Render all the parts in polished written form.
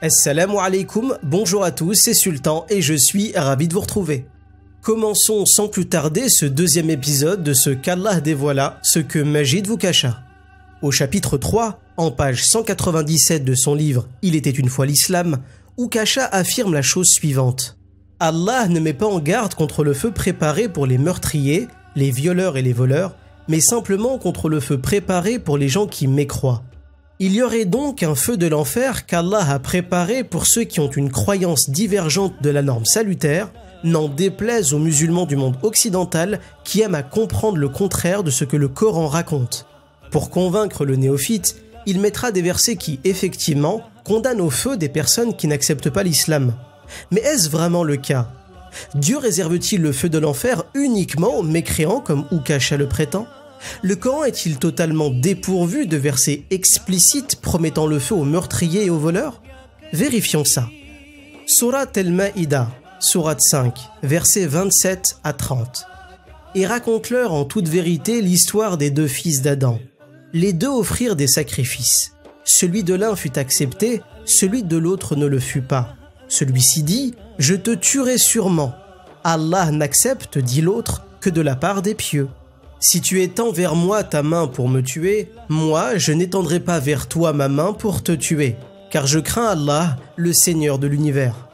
Assalamu alaikum, bonjour à tous, c'est Sultan et je suis ravi de vous retrouver. Commençons sans plus tarder ce deuxième épisode de ce qu'Allah dévoila, ce que Majid vous cacha. Au chapitre 3, en page 197 de son livre « Il était une fois l'islam », Ukasha affirme la chose suivante. Allah ne met pas en garde contre le feu préparé pour les meurtriers, les violeurs et les voleurs, mais simplement contre le feu préparé pour les gens qui mécroient. Il y aurait donc un feu de l'enfer qu'Allah a préparé pour ceux qui ont une croyance divergente de la norme salutaire, n'en déplaise aux musulmans du monde occidental qui aiment à comprendre le contraire de ce que le Coran raconte. Pour convaincre le néophyte, il mettra des versets qui, effectivement, condamnent au feu des personnes qui n'acceptent pas l'islam. Mais est-ce vraiment le cas? Dieu réserve-t-il le feu de l'enfer uniquement aux mécréants comme Ukasha le prétend? Le Coran est-il totalement dépourvu de versets explicites promettant le feu aux meurtriers et aux voleurs? Vérifions ça. Surat al-Ma'ida, Surat 5, versets 27 à 30. Et raconte-leur en toute vérité l'histoire des deux fils d'Adam. Les deux offrirent des sacrifices. Celui de l'un fut accepté, celui de l'autre ne le fut pas. Celui-ci dit « Je te tuerai sûrement ». Allah n'accepte, dit l'autre, que de la part des pieux. Si tu étends vers moi ta main pour me tuer, moi je n'étendrai pas vers toi ma main pour te tuer, car je crains Allah, le Seigneur de l'univers.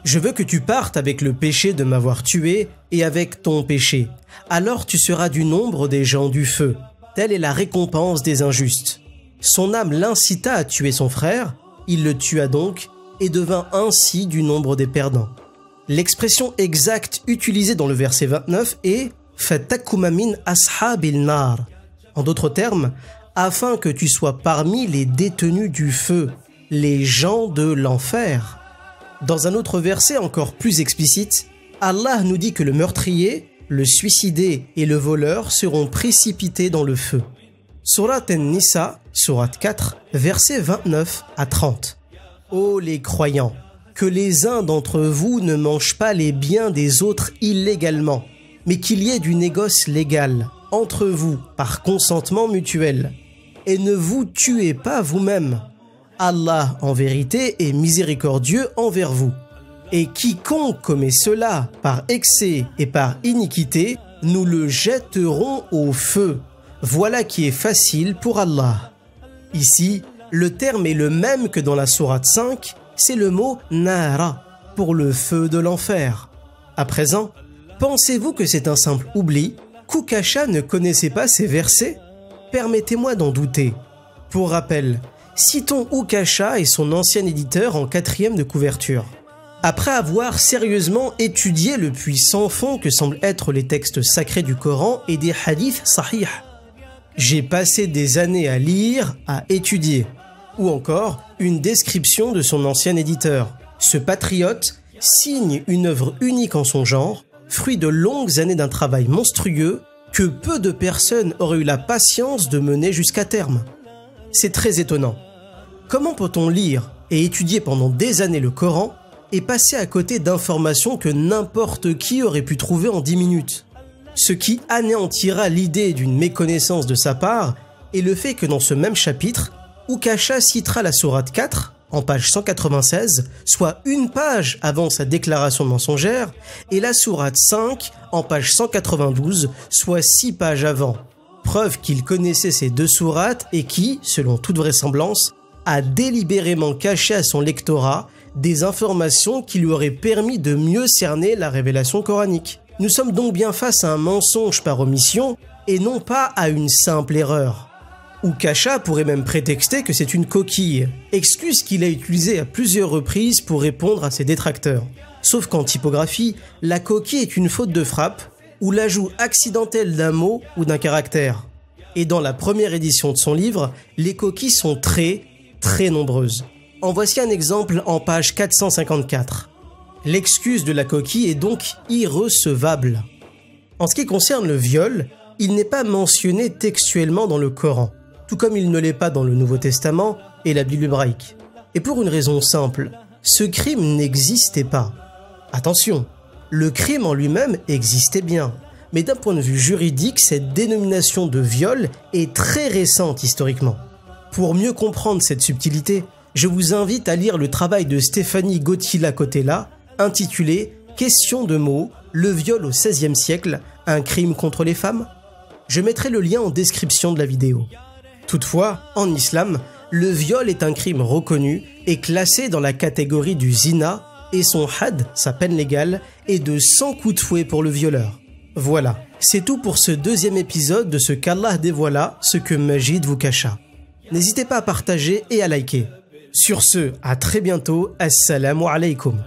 Je veux que tu partes avec le péché de m'avoir tué et avec ton péché. Alors tu seras du nombre des gens du feu. Telle est la récompense des injustes. Son âme l'incita à tuer son frère, il le tua donc et devint ainsi du nombre des perdants. L'expression exacte utilisée dans le verset 29 est « Fatakuma min ashabil nar ». En d'autres termes, afin que tu sois parmi les détenus du feu, les gens de l'enfer. Dans un autre verset encore plus explicite, Allah nous dit que le meurtrier, le suicidé et le voleur seront précipités dans le feu. Surat An-Nisa, Surat 4, versets 29 à 30. Ô les croyants, que les uns d'entre vous ne mangent pas les biens des autres illégalement, mais qu'il y ait du négoce légal entre vous par consentement mutuel. Et ne vous tuez pas vous-même. Allah, en vérité, est miséricordieux envers vous. Et quiconque commet cela par excès et par iniquité, nous le jetterons au feu. Voilà qui est facile pour Allah. Ici, le terme est le même que dans la sourate 5, c'est le mot « nara » pour le feu de l'enfer. À présent, pensez-vous que c'est un simple oubli, qu'Ukasha ne connaissait pas ces versets? Permettez-moi d'en douter. Pour rappel, citons Ukasha et son ancien éditeur en 4e de couverture. Après avoir sérieusement étudié le puits sans fond que semblent être les textes sacrés du Coran et des hadiths sahih, j'ai passé des années à lire, à étudier. Ou encore, une description de son ancien éditeur. Ce patriote signe une œuvre unique en son genre, fruit de longues années d'un travail monstrueux que peu de personnes auraient eu la patience de mener jusqu'à terme. C'est très étonnant. Comment peut-on lire et étudier pendant des années le Coran et passer à côté d'informations que n'importe qui aurait pu trouver en 10 minutes? Ce qui anéantira l'idée d'une méconnaissance de sa part est le fait que dans ce même chapitre, Ukasha citera la sourate 4, en page 196, soit une page avant sa déclaration mensongère, et la sourate 5, en page 192, soit 6 pages avant. Preuve qu'il connaissait ces deux sourates et qui, selon toute vraisemblance, a délibérément caché à son lectorat des informations qui lui auraient permis de mieux cerner la révélation coranique. Nous sommes donc bien face à un mensonge par omission et non pas à une simple erreur. Ukasha pourrait même prétexter que c'est une coquille, excuse qu'il a utilisée à plusieurs reprises pour répondre à ses détracteurs. Sauf qu'en typographie, la coquille est une faute de frappe ou l'ajout accidentel d'un mot ou d'un caractère. Et dans la première édition de son livre, les coquilles sont très nombreuses. En voici un exemple en page 454. L'excuse de la coquille est donc irrecevable. En ce qui concerne le viol, il n'est pas mentionné textuellement dans le Coran, tout comme il ne l'est pas dans le Nouveau Testament et la Bible hébraïque. Et pour une raison simple, ce crime n'existait pas. Attention, le crime en lui-même existait bien, mais d'un point de vue juridique, cette dénomination de viol est très récente historiquement. Pour mieux comprendre cette subtilité, je vous invite à lire le travail de Stéphanie Gauthier-Lacotella intitulé « Question de mots, le viol au XVIe siècle, un crime contre les femmes ?» Je mettrai le lien en description de la vidéo. Toutefois, en islam, le viol est un crime reconnu et classé dans la catégorie du zina et son had, sa peine légale, est de 100 coups de fouet pour le violeur. Voilà, c'est tout pour ce deuxième épisode de ce qu'Allah dévoila, ce que Majid vous cacha. N'hésitez pas à partager et à liker. Sur ce, à très bientôt, assalamu alaikum.